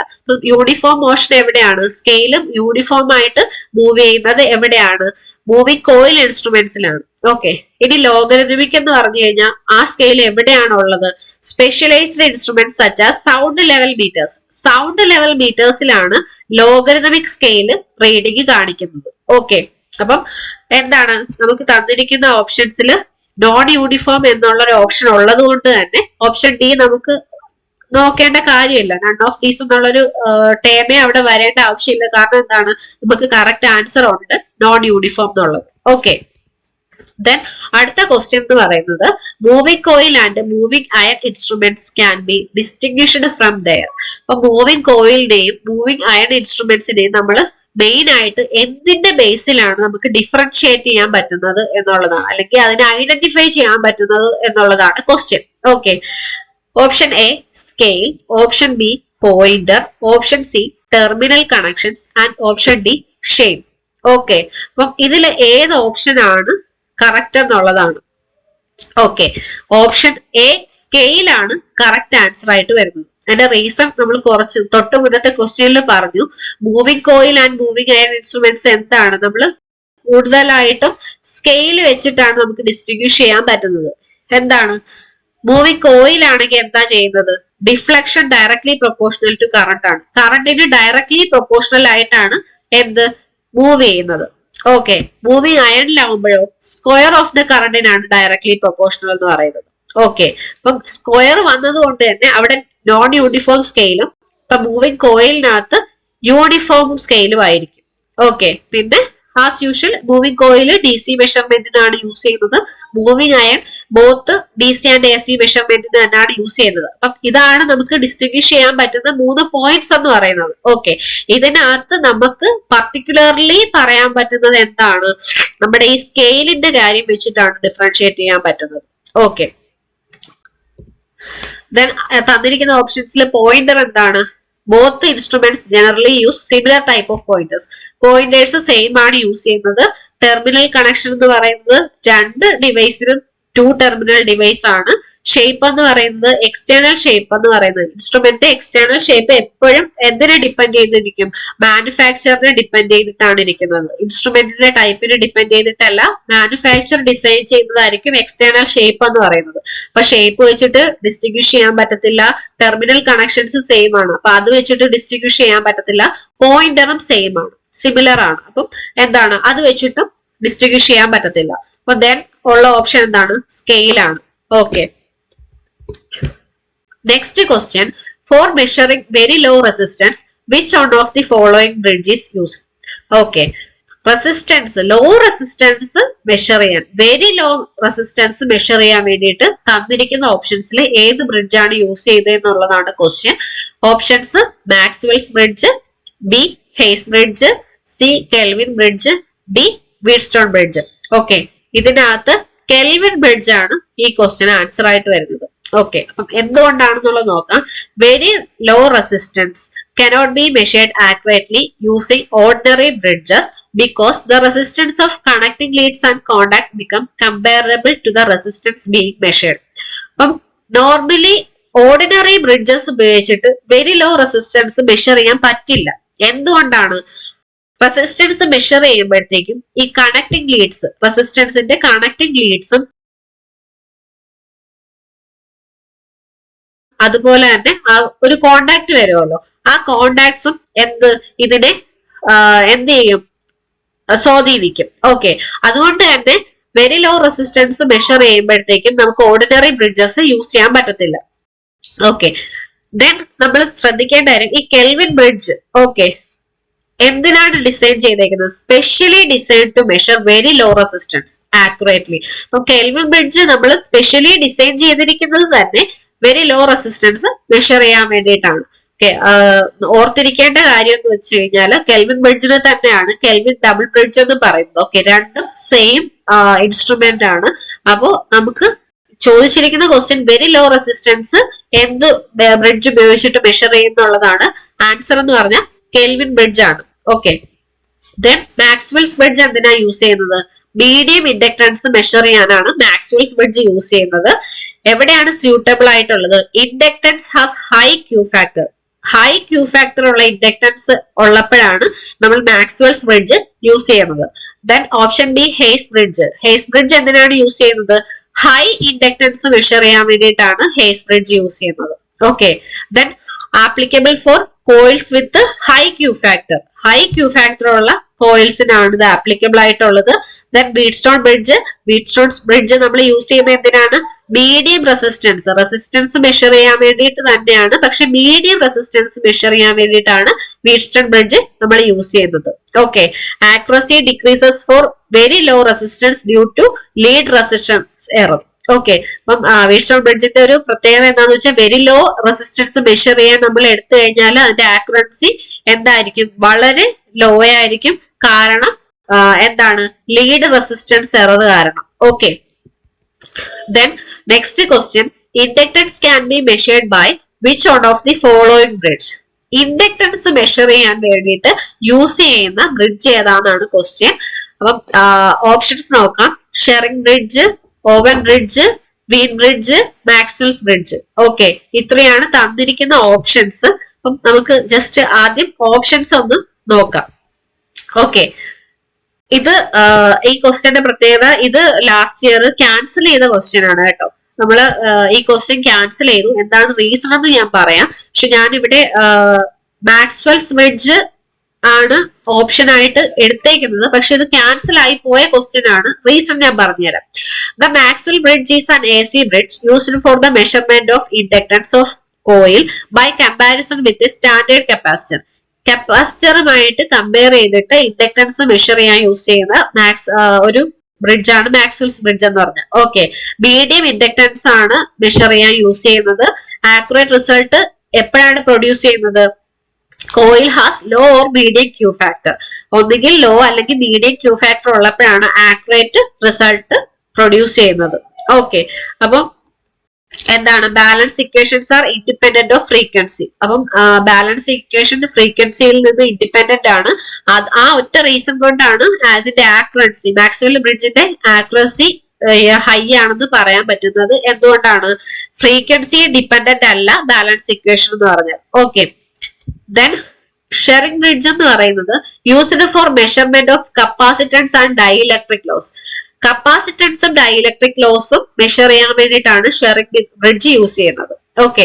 യൂണിഫോം മോഷൻ എവിടെയാണ്? സ്കെയിലും യൂണിഫോം ആയിട്ട് മൂവ് ചെയ്യുന്നത് എവിടെയാണ്? മൂവിംഗ് കോയിൽ ഇൻസ്ട്രുമെന്റ്സിലാണ്. ഓക്കെ, ഇനി ലോഗരിതമിക് എന്ന് പറഞ്ഞു കഴിഞ്ഞാൽ ആ സ്കെയിൽ എവിടെയാണ് ഉള്ളത്? Specialised instruments such as sound level meters. Sound level മീറ്റേഴ്സിലാണ് ലോഗരിതമിക് സ്കെയിൽ റീഡിങ് കാണിക്കുന്നത്. ഓക്കെ, അപ്പം എന്താണ്? നമുക്ക് തന്നിരിക്കുന്ന ഓപ്ഷൻസിൽ നോൺ യൂണിഫോം എന്നുള്ള ഒരു ഓപ്ഷൻ ഉള്ളത് കൊണ്ട് തന്നെ ഓപ്ഷൻ ഡി നമുക്ക് നോക്കേണ്ട കാര്യമില്ല. നൺ ഓഫ് ദീസ് എന്നുള്ളൊരു ടേമേ അവിടെ വരേണ്ട ആവശ്യമില്ല. കാരണം എന്താണ്? നമുക്ക് കറക്റ്റ് ആൻസർ ഉണ്ട്, നോൺ യൂണിഫോം എന്നുള്ളത്. ഓക്കെ, ദെൻ അടുത്ത ക്വസ്റ്റ്യൻ എന്ന് പറയുന്നത് moving coil and moving iron instruments can be distinguished from their. അപ്പൊ മൂവിംഗ് കോയിലിന്റെയും മൂവിംഗ് അയൺ ഇൻസ്ട്രുമെന്റ്സിന്റെയും നമ്മൾ മെയിൻ ആയിട്ട് എന്തിന്റെ ബേസിലാണ് നമുക്ക് ഡിഫറൻഷിയേറ്റ് ചെയ്യാൻ പറ്റുന്നത് എന്നുള്ളതാണ്, അല്ലെങ്കിൽ അതിനെ ഐഡന്റിഫൈ ചെയ്യാൻ പറ്റുന്നത് എന്നുള്ളതാണ് question. Okay, option A scale, option B pointer, option C terminal connections and option D shape. Okay, അപ്പം ഇതിൽ ഏത് ഓപ്ഷൻ ആണ് കറക്റ്റ് എന്നുള്ളതാണ്. ഓക്കെ, ഓപ്ഷൻ എ സ്കെയിലാണ് കറക്റ്റ് ആൻസർ ആയിട്ട് വരുന്നത്. അതിന്റെ റീസൺ നമ്മൾ കുറച്ച് തൊട്ട് മുന്നത്തെ ക്വസ്റ്റ്യനിൽ പറഞ്ഞു. Moving coil and moving iron instruments എന്താണ്, നമ്മൾ കൂടുതലായിട്ടും സ്കെയിൽ വെച്ചിട്ടാണ് നമുക്ക് ഡിസ്റ്റിങ്വിഷ് ചെയ്യാൻ പറ്റുന്നത്. എന്താണ്, മൂവിംഗ് കോയിൽ ആണെങ്കിൽ എന്താ ചെയ്യുന്നത്, deflection directly proportional to current ആണ്. കറണ്ടിന് ഡയറക്ട്ലി പ്രൊപ്പോർഷണൽ ആയിട്ടാണ് എന്ത് മൂവ് ചെയ്യുന്നത്. ഓക്കെ, മൂവിംഗ് അയണിലാവുമ്പോഴോ സ്ക്വയർ ഓഫ് ദ കറണ്ടിനാണ് ഡയറക്ട്ലി പ്രൊപ്പോർഷണൽ എന്ന് പറയുന്നത്. ഓക്കെ, അപ്പം സ്ക്വയർ വന്നത് കൊണ്ട് തന്നെ അവിടെ നോൺ യൂണിഫോം സ്കെയിലും ഇപ്പൊ മൂവിംഗ് കോയിലിനകത്ത് യൂണിഫോം സ്കെയിലും ആയിരിക്കും. ഓക്കെ, പിന്നെ as usual moving coil D C മെഷർമെന്റിനാണ് യൂസ് ചെയ്യുന്നത്. Moving iron both D C and A C മെഷർമെന്റിന് തന്നെയാണ് യൂസ് ചെയ്യുന്നത്. അപ്പം ഇതാണ് നമുക്ക് ഡിസ്റ്റിങ്വിഷ് ചെയ്യാൻ പറ്റുന്ന 3 പോയിന്റ്സ് എന്ന് പറയുന്നത്. ഓക്കെ, ഇതിനകത്ത് നമുക്ക് പർട്ടിക്കുലർലി പറയാൻ പറ്റുന്നത് എന്താണ്, നമ്മുടെ ഈ സ്കെയിലിന്റെ കാര്യം വെച്ചിട്ടാണ് ഡിഫറൻഷിയേറ്റ് ചെയ്യാൻ പറ്റുന്നത്. ഓക്കെ, ദെൻ തന്നിരിക്കുന്ന ഓപ്ഷൻസിൽ പോയിന്റർ എന്താണ്, both instruments generally use similar type of pointers. Pointers same ആണ് യൂസ് ചെയ്യുന്നത്. ടെർമിനൽ കണക്ഷൻ എന്ന് പറയുന്നത് രണ്ട് ഡിവൈസിനും 2 ടെർമിനൽ ഡിവൈസ് ആണ്. ഷേപ്പ് എന്ന് പറയുന്നത് എക്സ്റ്റേണൽ ഷേപ്പ് എന്ന് പറയുന്നത്, ഇൻസ്ട്രുമെന്റ് എക്സ്റ്റേണൽ ഷേപ്പ് എപ്പോഴും എന്തിനെ ഡിപ്പെൻഡ് ചെയ്തിരിക്കും, മാനുഫാക്ചറിനെ ഡിപ്പെൻഡ് ചെയ്തിട്ടാണ് ഇരിക്കുന്നത്. ഇൻസ്ട്രുമെന്റിന്റെ ടൈപ്പിനെ ഡിപ്പെൻഡ് ചെയ്തിട്ടല്ല, മാനുഫാക്ചർ ഡിസൈൻ ചെയ്യുന്നതായിരിക്കും എക്സ്റ്റേണൽ ഷേപ്പ് എന്ന് പറയുന്നത്. അപ്പൊ ഷേപ്പ് വെച്ചിട്ട് ഡിസ്റ്റിങ്വിഷ് ചെയ്യാൻ പറ്റത്തില്ല. ടെർമിനൽ കണക്ഷൻസ് സെയിം ആണ്, അപ്പൊ അത് വെച്ചിട്ട് ഡിസ്റ്റിങ്വിഷ് ചെയ്യാൻ പറ്റത്തില്ല. പോയിന്ററും സെയിം ആണ്, സിമിലർ ആണ്, അപ്പം എന്താണ് അത് വെച്ചിട്ടും ഡിസ്റ്റിങ്വിഷ് ചെയ്യാൻ പറ്റത്തില്ല. അപ്പൊ ദെൻ ഉള്ള ഓപ്ഷൻ എന്താണ്, സ്കെയിൽ ആണ്. Okay, next question, for measuring very low resistance which one of the following bridge is use. Okay, resistance, low resistance measure ചെയ്യാൻ, വെരി ലോ റെസിസ്റ്റൻസ് മെഷർ ചെയ്യാൻ വേണ്ടിയിട്ട് തന്നിരിക്കുന്ന ഓപ്ഷൻസിൽ ഏത് ബ്രിഡ്ജ് ആണ് യൂസ് ചെയ്തത് എന്നുള്ളതാണ് question. Options Maxwell's bridge, B Hay's bridge, C kelvin bridge, D whetstone bridge. Okay, ഇതിനകത്ത് കെൽവിൻ ബ്രിഡ്ജ് ആണ് ഈ ക്വസ്റ്റ്യൻ ആൻസർ ആയിട്ട് വരുന്നത്. ഓക്കെ, അപ്പം എന്തുകൊണ്ടാണെന്നുള്ളത് നോക്കാം. Very low resistance cannot be measured accurately using ordinary bridges because the resistance of connecting leads and contact become comparable to the resistance being measured. അപ്പം നോർമലി ഓർഡിനറി ബ്രിഡ്ജസ് ഉപയോഗിച്ചിട്ട് വെരി ലോ റെസിസ്റ്റൻസ് മെഷർ ചെയ്യാൻ പറ്റില്ല. എന്തുകൊണ്ടാണ്, റെസിസ്റ്റൻസ് മെഷർ ചെയ്യുമ്പോഴത്തേക്കും ഈ കണക്ടിങ് ലീഡ്സ്, റെസിസ്റ്റൻസിന്റെ കണക്ടിങ് ലീഡ്സും അതുപോലെ തന്നെ ഒരു കോണ്ടാക്ട് വരുമല്ലോ, ആ കോണ്ടാക്ട്സും ഇതിനെ എന്ത് ചെയ്യും, സ്വാധീനിക്കും. ഓക്കെ, അതുകൊണ്ട് തന്നെ വെരി ലോ റെസിസ്റ്റൻസ് മെഷർ ചെയ്യുമ്പോഴത്തേക്കും നമുക്ക് ഓർഡിനറി ബ്രിഡ്ജസ് യൂസ് ചെയ്യാൻ പറ്റത്തില്ല. ഓക്കെ, ദെൻ നമ്മൾ ശ്രദ്ധിക്കേണ്ട കാര്യം, ഈ കെൽവിൻ ബ്രിഡ്ജ് ഓക്കെ എന്തിനാണ് ഡിസൈൻ ചെയ്തേക്കുന്നത്, specially design to measure very low resistance accurately. അപ്പൊ കെൽവിൻ ബ്രിഡ്ജ് നമ്മൾ സ്പെഷ്യലി ഡിസൈൻ ചെയ്തിരിക്കുന്നത് തന്നെ വെരി ലോ റെസിസ്റ്റൻസ് മെഷർ ചെയ്യാൻ വേണ്ടിയിട്ടാണ്. ഓക്കെ, ഓർത്തിരിക്കേണ്ട കാര്യം എന്ന് വെച്ച് കഴിഞ്ഞാൽ കെൽവിൻ ബ്രിഡ്ജിന് തന്നെയാണ് കെൽവിൻ ഡബിൾ ബ്രിഡ്ജ് എന്ന് പറയുന്നത്. ഓക്കെ, രണ്ടും സെയിം ഇൻസ്ട്രുമെന്റ് ആണ്. അപ്പോ നമുക്ക് ചോദിച്ചിരിക്കുന്ന ക്വസ്റ്റ്യൻ വെരി ലോ റെസിസ്റ്റൻസ് എന്ത് ബ്രിഡ്ജ് ഉപയോഗിച്ചിട്ട് മെഷർ ചെയ്യുന്നുള്ളതാണ്. ആൻസർ എന്ന് പറഞ്ഞാൽ കെൽവിൻ ബ്രിഡ്ജ് ആണ്. ഓക്കെ, ദെൻ മാക്സ്വെൽസ് ബ്രിഡ്ജ് എന്തിനാ യൂസ് ചെയ്യുന്നത്, മീഡിയം ഇൻഡക്ടൻസ് മെഷർ ചെയ്യാനാണ് മാക്സ്വെൽസ് ബ്രിഡ്ജ് യൂസ് ചെയ്യുന്നത്. എവിടെയാണ് സ്യൂട്ടബിൾ ആയിട്ടുള്ളത്, inductance has high Q factor. High Q factor ഉള്ള ഇൻഡക്ടൻസ് ഉള്ളപ്പോഴാണ് നമ്മൾ മാക്സ്വെൽസ് ബ്രിഡ്ജ് യൂസ് ചെയ്യുന്നത്. Then option B Hay's bridge. Hay's bridge എന്തിനാണ് യൂസ് ചെയ്യുന്നത്, ഹൈ ഇൻഡക്ടൻസ് മെഷർ ചെയ്യാൻ വേണ്ടിയിട്ടാണ് ഹെയ്സ് ബ്രിഡ്ജ് യൂസ് ചെയ്യുന്നത്. Okay, then applicable for coils with high Q factor. High Q factor ഉള്ള കോയിൽസിനാണ് ഇത് ആപ്ലിക്കബിൾ ആയിട്ടുള്ളത്. Then Wheatstone bridge. Wheatstone's bridge നമ്മൾ യൂസ് ചെയ്യുന്നത് എന്തിനാണ്, മീഡിയം റെസിസ്റ്റൻസ് മെഷർ ചെയ്യാൻ വേണ്ടിയിട്ട് തന്നെയാണ്. പക്ഷെ മീഡിയം റെസിസ്റ്റൻസ് മെഷർ ചെയ്യാൻ വേണ്ടിയിട്ടാണ് വീറ്റ്സ്റ്റോൺ ബ്രിഡ്ജ് നമ്മൾ യൂസ് ചെയ്യുന്നത്. Okay, accuracy decreases for very low resistance due to lead resistance error. Okay, അപ്പം വീറ്റ്സ്റ്റോൺ ബ്രിഡ്ജിന്റെ ഒരു പ്രത്യേകത എന്താണെന്ന് വെച്ചാൽ വെരി ലോ റെസിസ്റ്റൻസ് മെഷർ ചെയ്യാൻ നമ്മൾ എടുത്തു കഴിഞ്ഞാൽ അതിന്റെ ആക്യുറൻസി എന്തായിരിക്കും, വളരെ ലോ ആയിരിക്കും. കാരണം എന്താണ്, ലീഡ് റെസിസ്റ്റൻസ് എറർ കാരണം. Okay, then next question, inductance can be measured by which one of the following bridge. Inductance measure ചെയ്യാൻ വേണ്ടിയിട്ട് യൂസ് ചെയ്യുന്ന ബ്രിഡ്ജ് ഏതാണെന്നാണ് ക്വസ്റ്റ്യൻ. അപ്പം ഓപ്ഷൻസ് നോക്കാം. Schering bridge, Owen bridge, Wien bridge, Maxwell's bridge. Okay, ഇത്രയാണ് തന്നിരിക്കുന്ന ഓപ്ഷൻസ്. അപ്പം നമുക്ക് ജസ്റ്റ് ആദ്യം ഓപ്ഷൻസ് ഒന്ന് നോക്കാം. ഓക്കെ, ഇത് ഈ ക്വസ്റ്റ്യന്റെ പ്രത്യേകത, ഇത് ലാസ്റ്റ് ഇയർ ക്യാൻസൽ ചെയ്ത ക്വസ്റ്റ്യൻ ആണ് കേട്ടോ. നമ്മള് ഈ ക്വസ്റ്റ്യൻ ക്യാൻസൽ ചെയ്തു. എന്താണ് റീസൺ എന്ന് ഞാൻ പറയാം. പക്ഷെ ഞാനിവിടെ മാക്സ്വെൽസ് ബ്രിഡ്ജ് ആണ് ഓപ്ഷൻ ആയിട്ട് എടുത്തേക്കുന്നത്. പക്ഷെ ഇത് ക്യാൻസൽ ആയി പോയ ക്വസ്റ്റ്യൻ ആണ്. റീസൺ ഞാൻ പറഞ്ഞുതരാം. The Maxwell bridge is an AC bridge used for the measurement of inductance of coil by comparison with a standard capacitor. കപ്പാസിറ്ററുമായിട്ട് കമ്പയർ ചെയ്തിട്ട് ഇൻഡക്ടൻസ് മെഷർ ചെയ്യാൻ യൂസ് ചെയ്യുന്ന ഒരു ബ്രിഡ്ജ് ആണ് മാക്സ്വെൽസ് ബ്രിഡ്ജ് എന്ന് പറഞ്ഞത്. ഓക്കെ, മീഡിയം ഇൻഡക്ടൻസ് ആണ് മെഷർ ചെയ്യാൻ യൂസ് ചെയ്യുന്നത്. ആക്യുറേറ്റ് റിസൾട്ട് എപ്പോഴാണ് പ്രൊഡ്യൂസ് ചെയ്യുന്നത്? Coil has low or medium Q factor. ഒന്നുകിൽ ലോ അല്ലെങ്കിൽ മീഡിയം ക്യൂ ഫാക്ടർ ഉള്ളപ്പോഴാണ് ആക്യുറേറ്റ് റിസൾട്ട് പ്രൊഡ്യൂസ് ചെയ്യുന്നത്. ഓക്കെ, അപ്പം എന്താണ് balance equations are independent of frequency. അപ്പം ബാലൻസ് ഇക്വേഷൻ ഫ്രീക്വൻസിയിൽ നിന്ന് ഇൻഡിപെൻഡന്റ് ആണ്. ആ ഒറ്റ റീസൺ കൊണ്ടാണ് അതിന്റെ ആക്യുറൻസി, മാക്സ്വെൽ ബ്രിഡ്ജിന്റെ ആക്യുറസി ഹൈ ആണെന്ന് പറയാൻ പറ്റുന്നത്. എന്തുകൊണ്ടാണ്? ഫ്രീക്വൻസി ഡിപെൻഡന്റ് അല്ല ബാലൻസ് ഇക്വേഷൻ എന്ന് പറഞ്ഞാൽ. ഓക്കെ, ദെൻ ഷെറിംഗ് ബ്രിഡ്ജ് എന്ന് പറയുന്നത് used for measurement of capacitance and dielectric loss. കപ്പാസിറ്റൻസും ഡൈഇലക്ട്രിക് ലോസും മെഷർ ചെയ്യാൻ വേണ്ടിയിട്ടാണ് ഷെറിംഗ് ബ്രിഡ്ജ് യൂസ് ചെയ്യുന്നത്. ഓക്കെ,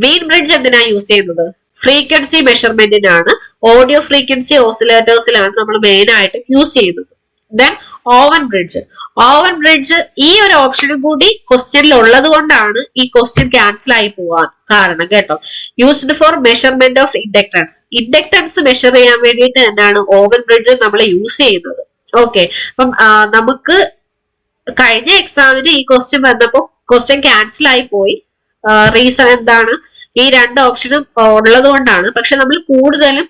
വീൻ ബ്രിഡ്ജ് എന്തിനാ യൂസ് ചെയ്യുന്നത്? ഫ്രീക്വൻസി മെഷർമെന്റിനാണ്. ഓഡിയോ ഫ്രീക്വൻസി ഓസിലേറ്റേഴ്സിലാണ് നമ്മൾ മെയിൻ ആയിട്ട് യൂസ് ചെയ്യുന്നത്. Then Owen bridge. Owen bridge ഈ ഒരു ഓപ്ഷനും കൂടി ക്വസ്റ്റ്യനിൽ ഉള്ളത് കൊണ്ടാണ് ഈ ക്വസ്റ്റ്യൻ ക്യാൻസൽ ആയി പോവാൻ കാരണം കേട്ടോ. Used for measurement of inductance. Inductance measure ചെയ്യാൻ വേണ്ടിയിട്ട് തന്നെയാണ് ഓവൻ ബ്രിഡ്ജ് നമ്മൾ യൂസ് ചെയ്യുന്നത്. ഓക്കെ, അപ്പം നമുക്ക് കഴിഞ്ഞ എക്സാമിന് ഈ ക്വസ്റ്റ്യൻ വന്നപ്പോൾ ക്വസ്റ്റ്യൻ ക്യാൻസൽ ആയി പോയി. റീസൺ എന്താണ്? ഈ രണ്ട് ഓപ്ഷനും ഉള്ളത് കൊണ്ടാണ്. പക്ഷെ നമ്മൾ കൂടുതലും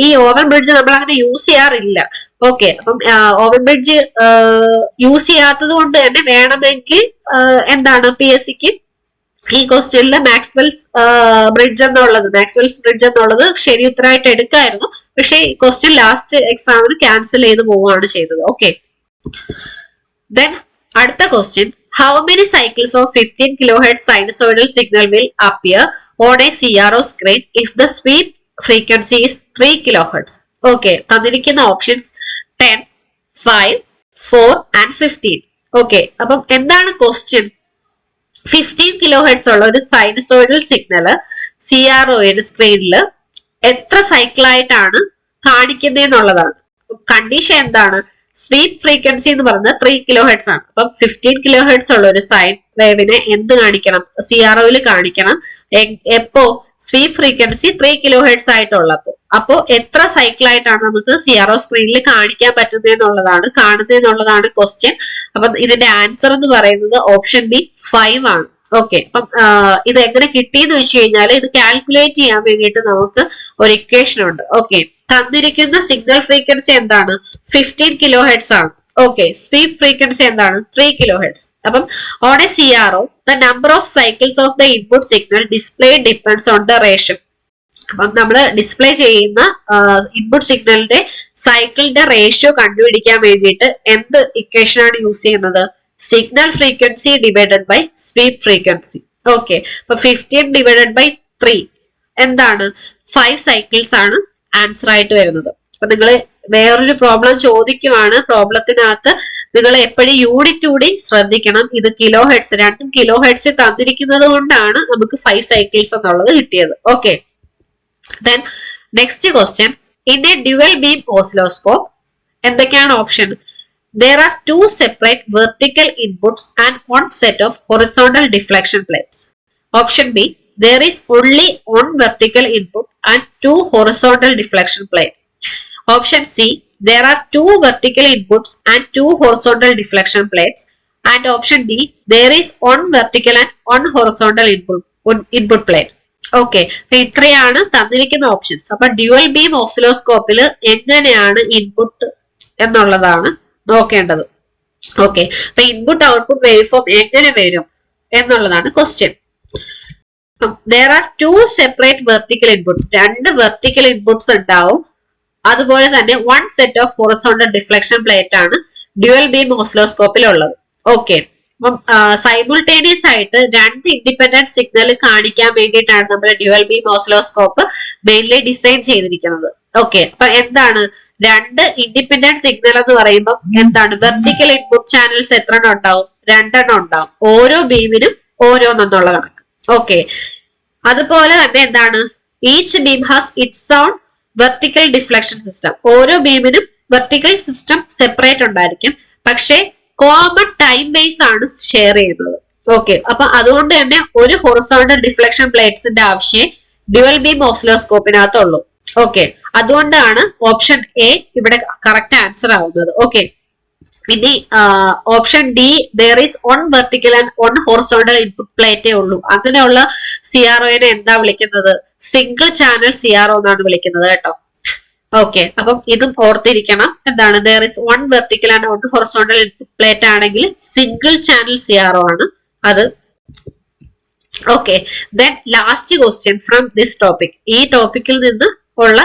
ഈ ഓവൻ ബ്രിഡ്ജ് നമ്മൾ അങ്ങനെ യൂസ് ചെയ്യാറില്ല. ഓക്കെ, അപ്പം ഓവൻ ബ്രിഡ്ജ് യൂസ് ചെയ്യാത്തത് കൊണ്ട് തന്നെ വേണമെങ്കിൽ എന്താണ് PSCക്ക് ഈ ക്വസ്റ്റ്യനിൽ മാക്സ്വെൽസ് ബ്രിഡ്ജ് എന്നുള്ളത് ശരി ഉത്തരമായിട്ട് എടുക്കായിരുന്നു. പക്ഷെ ഈ ക്വസ്റ്റ്യൻ ലാസ്റ്റ് എക്സാമിന് ക്യാൻസൽ ചെയ്ത് പോവുകയാണ് ചെയ്തത്. ഓക്കെ, ദെൻ അടുത്ത question, how many cycles of 15 kHz sinusoidal signal will appear on a CRO screen if the sweep frequency is 3 kHz? Okay, തന്നിരിക്കുന്ന ഓപ്ഷൻസ് 10, 5, 4 and 15. ഓക്കെ, അപ്പം എന്താണ് ക്വസ്റ്റ്യൻ? 15 kHz ഉള്ള ഒരു സൈനസോയിഡൽ സിഗ്നൽ CRO സ്ക്രീനിൽ എത്ര സൈക്കിൾ ആയിട്ടാണ് കാണിക്കുന്നതെന്നുള്ളതാണ്. കണ്ടീഷൻ എന്താണ്? സ്വീപ്പ് ഫ്രീക്വൻസി എന്ന് പറയുന്നത് 3 kHz ആണ്. അപ്പം 15 kHz ഉള്ള ഒരു സൈൻ വേവിനെ എന്ത് കാണിക്കണം? CROയിൽ കാണിക്കണം. എപ്പോ? Sweep frequency 3 kHz ആയിട്ടുള്ളപ്പോ. അപ്പോ എത്ര സൈക്കിൾ ആയിട്ടാണ് നമുക്ക് CRO സ്ക്രീനിൽ കാണിക്കാൻ കാണുന്നതെന്നുള്ളതാണ് ക്വസ്റ്റ്യൻ. അപ്പം ഇതിന്റെ ആൻസർ എന്ന് പറയുന്നത് ഓപ്ഷൻ ബി 5 ആണ്. ഓക്കെ, അപ്പം ഇത് എങ്ങനെ കിട്ടിയെന്ന് വെച്ച് കഴിഞ്ഞാൽ ഇത് കാൽക്കുലേറ്റ് ചെയ്യാൻ വേണ്ടിയിട്ട് നമുക്ക് ഒരു ഇക്വേഷൻ ഉണ്ട്. ഓക്കെ, തന്നിരിക്കുന്ന സിഗ്നൽ ഫ്രീക്വൻസി എന്താണ്? 15 kHz ആണ്. ഓക്കെ, സ്വീപ്പ് ഫ്രീക്വൻസി എന്താണ്? 3 kHz. അപ്പം on A CRO the number of cycles of the input signal display depends on the ratio. അപ്പം നമ്മൾ ഡിസ്പ്ലേ ചെയ്യുന്ന ഇൻപുട്ട് സിഗ്നലിന്റെ സൈക്കിളിന്റെ റേഷ്യോ കണ്ടുപിടിക്കാൻ വേണ്ടിയിട്ട് എന്ത് ഇക്വേഷൻ ആണ് യൂസ് ചെയ്യുന്നത്? Signal frequency divided by sweep frequency. Okay, അപ്പൊ 15 ഡിവൈഡഡ് ബൈ 3 എന്താണ്? 5 സൈക്കിൾസ് ആണ് ആൻസർ ആയിട്ട് വരുന്നത്. അപ്പൊ നിങ്ങൾ വേറൊരു പ്രോബ്ലം ചോദിക്കുവാണ്. പ്രോബ്ലത്തിനകത്ത് നിങ്ങൾ എപ്പോഴും യൂണിറ്റ് കൂടി ശ്രദ്ധിക്കണം. ഇത് kHz, 2 kHz തന്നിരിക്കുന്നത് കൊണ്ടാണ് നമുക്ക് 5 സൈക്കിൾസ് എന്നുള്ളത് കിട്ടിയത്. Okay, then next question, in A dual beam oscilloscope എന്തൊക്കെയാണ് option? There are 2 separate vertical inputs and 1 set of horizontal deflection plates. Option B, there is only 1 vertical input and 2 horizontal deflection plate. Option C, there are 2 vertical inputs and 2 horizontal deflection plates. And option D, there is 1 vertical and 1 horizontal input plate. Okay, ഇത്രയാണ് തന്നിരിക്കുന്ന ഓപ്ഷൻസ്. അപ്പൊ ഡ്യുവൽ ബീം ഓസിലോസ്കോപ്പിൽ എങ്ങനെയാണ് ഇൻപുട്ട് എന്നുള്ളതാണ് നോക്കേണ്ടത്. ഓക്കെ, അപ്പൊ ഇൻപുട്ട് ഔട്ട്പുട്ട് വേവ് ഫോം എങ്ങനെ വരും എന്നുള്ളതാണ് question. there are two separate vertical inputs. രണ്ട് vertical inputs ഉണ്ടാവും. അതുപോലെ തന്നെ one set of horizontal deflection plate ആണ് ഡ്യുവൽ ബീം ഓസിലോസ്കോപ്പിൽ ഉള്ളത്. ഓക്കെ, അപ്പം സൈമിൾട്ടേനിയസ് ആയിട്ട് രണ്ട് ഇൻഡിപെൻഡന്റ് സിഗ്നൽ കാണിക്കാൻ വേണ്ടിയിട്ടാണ് നമ്മൾ dual beam oscilloscope mainly design ചെയ്തിരിക്കുന്നത്. ഓക്കെ, അപ്പൊ എന്താണ് രണ്ട് ഇൻഡിപെൻഡന്റ് സിഗ്നൽ എന്ന് പറയുമ്പോൾ എന്താണ് വെർട്ടിക്കൽ ഇൻപുട്ട് ചാനൽസ് എത്ര എണ്ണം ഉണ്ടാവും? രണ്ടെണ്ണം ഉണ്ടാവും, ഓരോ ബീമിനും ഓരോന്നെന്നുള്ള കണക്ക്. ഓക്കെ, അതുപോലെ തന്നെ എന്താണ് each beam has its own vertical deflection system. ഓരോ ബീമിനും വെർട്ടിക്കൽ സിസ്റ്റം സെപ്പറേറ്റ് ഉണ്ടായിരിക്കും, പക്ഷേ കോമൺ ടൈം ബേസ് ആണ് ഷെയർ ചെയ്യുന്നത്. ഓക്കെ, അപ്പൊ അതുകൊണ്ട് തന്നെ ഒരു ഹൊറിസോണ്ടൽ ഡിഫ്ലക്ഷൻ പ്ലേറ്റ്സിന്റെ ആവശ്യം ഡ്യുവൽ ബീം ഓസിലോസ്കോപ്പിനകത്തുള്ളൂ. ഓക്കെ, അതുകൊണ്ടാണ് ഓപ്ഷൻ എ ഇവിടെ കറക്റ്റ് ആൻസർ ആവുന്നത്. ഓക്കെ, ഇനി option D there is one vertical and one horizontal input പ്ലേറ്റേ ഉള്ളൂ. അങ്ങനെയുള്ള CROനെ എന്താ വിളിക്കുന്നത്? സിംഗിൾ ചാനൽ CRO എന്നാണ് വിളിക്കുന്നത് കേട്ടോ. ഓക്കെ, അപ്പം ഇതും ഓർത്തിരിക്കണം. എന്താണ് there is one vertical and one horizontal input plate ആണെങ്കിൽ സിംഗിൾ ചാനൽ CRO ആണ് അത്. Okay, then last question from this topic. ഈ ടോപ്പിക്കിൽ നിന്ന് ഉള്ള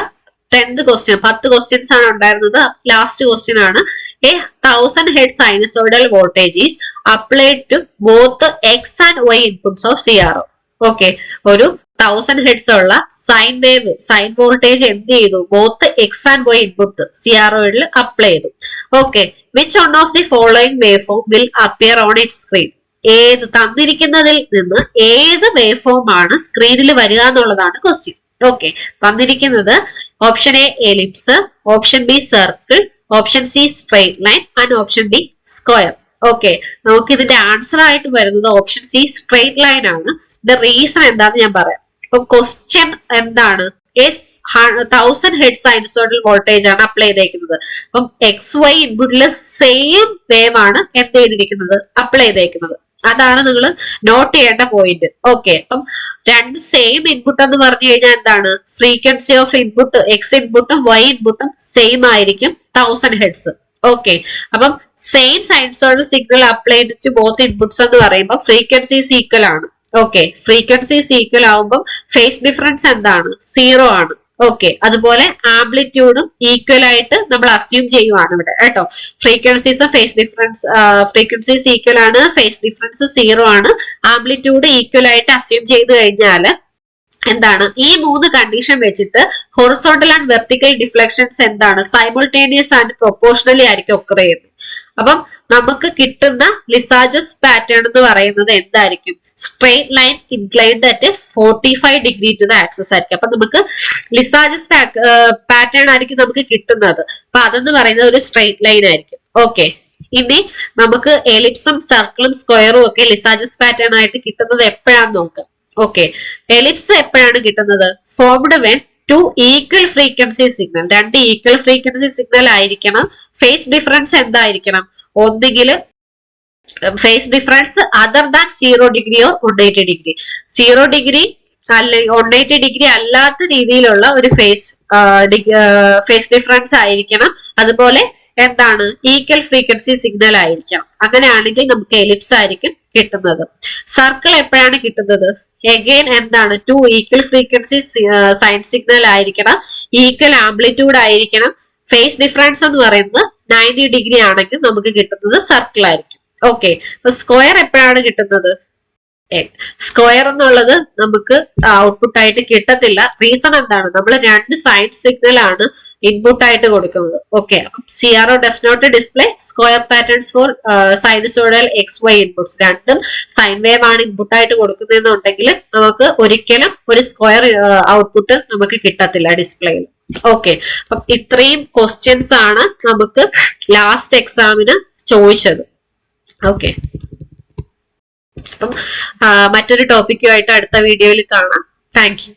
10th ക്വസ്റ്റ്യൻ, 10 ക്വസ്റ്റ്യൻസ് ആണ് ഉണ്ടായിരുന്നത്. ലാസ്റ്റ് ക്വസ്റ്റ്യൻ ആണ് a 1000 Hz sinusoidal voltage is applied to both X and Y inputs of CRO. Okay, ഒരു 1000 Hz ഉള്ള സൈൻ വേവ്, സൈൻ വോൾട്ടേജ് എന്ത് ചെയ്തു? Both X and Y input CROയിൽ അപ്ലൈ ചെയ്തു. Okay, which one of the following wave form will appear on it screen? ഏത് തന്നിരിക്കുന്നതിൽ നിന്ന് ഏത് വേവ് ഫോം ആണ് സ്ക്രീനിൽ വരിക എന്നുള്ളതാണ് ക്വസ്റ്റ്യൻ. ഓക്കെ, തന്നിരിക്കുന്നത് option A ellipse, option B circle, option C straight line and option D square. Okay, നമുക്ക് ഇതിന്റെ ആൻസർ ആയിട്ട് വരുന്നത് ഓപ്ഷൻ സി സ്ട്രെയിറ്റ് ലൈൻ ആണ്. ദ റീസൺ എന്താന്ന് ഞാൻ പറയാം. അപ്പൊ ക്വസ്റ്റ്യൻ എന്താണ്? 1000 Hz സൈനുസോയിഡൽ വോൾട്ടേജ് ആണ് അപ്ലൈ ചെയ്തേക്കുന്നത്. അപ്പം XY ഇൻപുട്ടിൽ സെയിം വേവ് ആണ് എന്ത് ചെയ്തിരിക്കുന്നത്? അപ്ലൈ ചെയ്തേക്കുന്നത്. അതാണ് നിങ്ങൾ നോട്ട് ചെയ്യേണ്ട പോയിന്റ്. ഓക്കെ, അപ്പം രണ്ടും സെയിം ഇൻപുട്ട് എന്ന് പറഞ്ഞു കഴിഞ്ഞാൽ എന്താണ്? ഫ്രീക്വൻസി ഓഫ് ഇൻപുട്ട് എക്സ് ഇൻപുട്ടും വൈ ഇൻപുട്ടും സെയിം ആയിരിക്കും 1000 Hz. ഓക്കെ, അപ്പം same sinusoidal signal applied to both inputs എന്ന് പറയുമ്പോൾ ഫ്രീക്വൻസീസ് ഈക്വൽ ആണ്. ഓക്കെ, ഫ്രീക്വൻസീസ് ഈക്വൽ ആവുമ്പോൾ ഫേസ് ഡിഫറൻസ് എന്താണ്? 0 ആണ്. ഓക്കെ, അതുപോലെ ആംപ്ലിറ്റ്യൂഡും ഈക്വൽ ആയിട്ട് നമ്മൾ അസ്യൂം ചെയ്യുവാണ് ഇവിടെ കേട്ടോ. Frequencies phase difference, frequencies equal ആണ്, ഫേസ് ഡിഫറൻസ് 0 ആണ്, ആംപ്ലിറ്റ്യൂഡ് ഈക്വൽ ആയിട്ട് അസ്യൂം ചെയ്ത് കഴിഞ്ഞാൽ എന്താണ്? ഈ 3 കണ്ടീഷൻ വെച്ചിട്ട് ഹൊറിസോണ്ടൽ ആൻഡ് വെർട്ടിക്കൽ ഡിഫ്ലക്ഷൻസ് എന്താണ്? സൈമിൾട്ടേനിയസ് ആൻഡ് പ്രൊപ്പോർഷണലി ആയിരിക്കും ഒക്കർ ചെയ്യുന്നത്. അപ്പം നമുക്ക് കിട്ടുന്ന ലിസാജസ് പാറ്റേൺ എന്ന് പറയുന്നത് എന്തായിരിക്കും? Straight line inclined at 45 degree to the axis ആയിരിക്കും. അപ്പൊ നമുക്ക് ലിസാജസ് പാറ്റേൺ ആയിരിക്കും നമുക്ക് കിട്ടുന്നത്. അപ്പൊ അതെന്ന് പറയുന്നത് ഒരു സ്ട്രെയിറ്റ് ലൈൻ ആയിരിക്കും. ഓക്കെ, ഇനി നമുക്ക് എലിപ്സും സർക്കിളും സ്ക്വയറും ഒക്കെ ലിസാജസ് പാറ്റേൺ ആയിട്ട് കിട്ടുന്നത് എപ്പോഴാന്ന് നോക്കാം. ഓക്കെ, എലിപ്സ് എപ്പോഴാണ് കിട്ടുന്നത്? Formed when two equal frequency signal, രണ്ട് ഈക്വൽ ഫ്രീക്വൻസി സിഗ്നൽ ആയിരിക്കണം. ഫേസ് ഡിഫറൻസ് എന്തായിരിക്കണം? ഒന്നുകിൽ phase difference other than 0 degree or 180 degree. 0 degree അല്ല 180 ഡിഗ്രി അല്ലാത്ത രീതിയിലുള്ള ഒരു ഫേസ് ഡിഫറൻസ് ആയിരിക്കണം. അതുപോലെ എന്താണ്? ഈക്വൽ ഫ്രീക്വൻസി സിഗ്നൽ ആയിരിക്കണം. അങ്ങനെയാണെങ്കിൽ നമുക്ക് എലിപ്സ് ആയിരിക്കും കിട്ടുന്നത്. സർക്കിൾ എപ്പോഴാണ് കിട്ടുന്നത്? എഗെയിൻ എന്താണ്? 2 ഈക്വൽ ഫ്രീക്വൻസി സൈൻ സിഗ്നൽ ആയിരിക്കണം, ഈക്വൽ ആംപ്ലിറ്റ്യൂഡ് ആയിരിക്കണം. ഫേസ് ഡിഫറൻസ് എന്ന് പറയുന്നത് 90 ഡിഗ്രി ആണെങ്കിൽ നമുക്ക് കിട്ടുന്നത് സർക്കിൾ ആയിരിക്കും. ഓക്കെ, അപ്പൊ സ്ക്വയർ എപ്പോഴാണ് കിട്ടുന്നത്? സ്ക്വയർ എന്നുള്ളത് നമുക്ക് ഔട്ട്പുട്ട് ആയിട്ട് കിട്ടത്തില്ല. റീസൺ എന്താണ്? നമ്മൾ 2 സൈൻ സിഗ്നൽ ആണ് ഇൻപുട്ട് ആയിട്ട് കൊടുക്കുന്നത്. Okay, CRO does not display square patterns for sinusoidal XY inputs. രണ്ടും സൈൻ വേവ് ആണ് ഇൻപുട്ട് ആയിട്ട് കൊടുക്കുന്നതെന്നുണ്ടെങ്കിൽ നമുക്ക് ഒരിക്കലും ഒരു സ്ക്വയർ ഔട്ട്പുട്ട് നമുക്ക് കിട്ടത്തില്ല ഡിസ്പ്ലേയിൽ. ഓക്കെ, അപ്പം ഇത്രയും ക്വസ്റ്റ്യൻസ് ആണ് നമുക്ക് ലാസ്റ്റ് എക്സാമിന് ചോദിച്ചത്. ഓക്കെ, അപ്പം മറ്റൊരു ടോപ്പിക്കുമായിട്ട് അടുത്ത വീഡിയോയിൽ കാണാം. Thank you.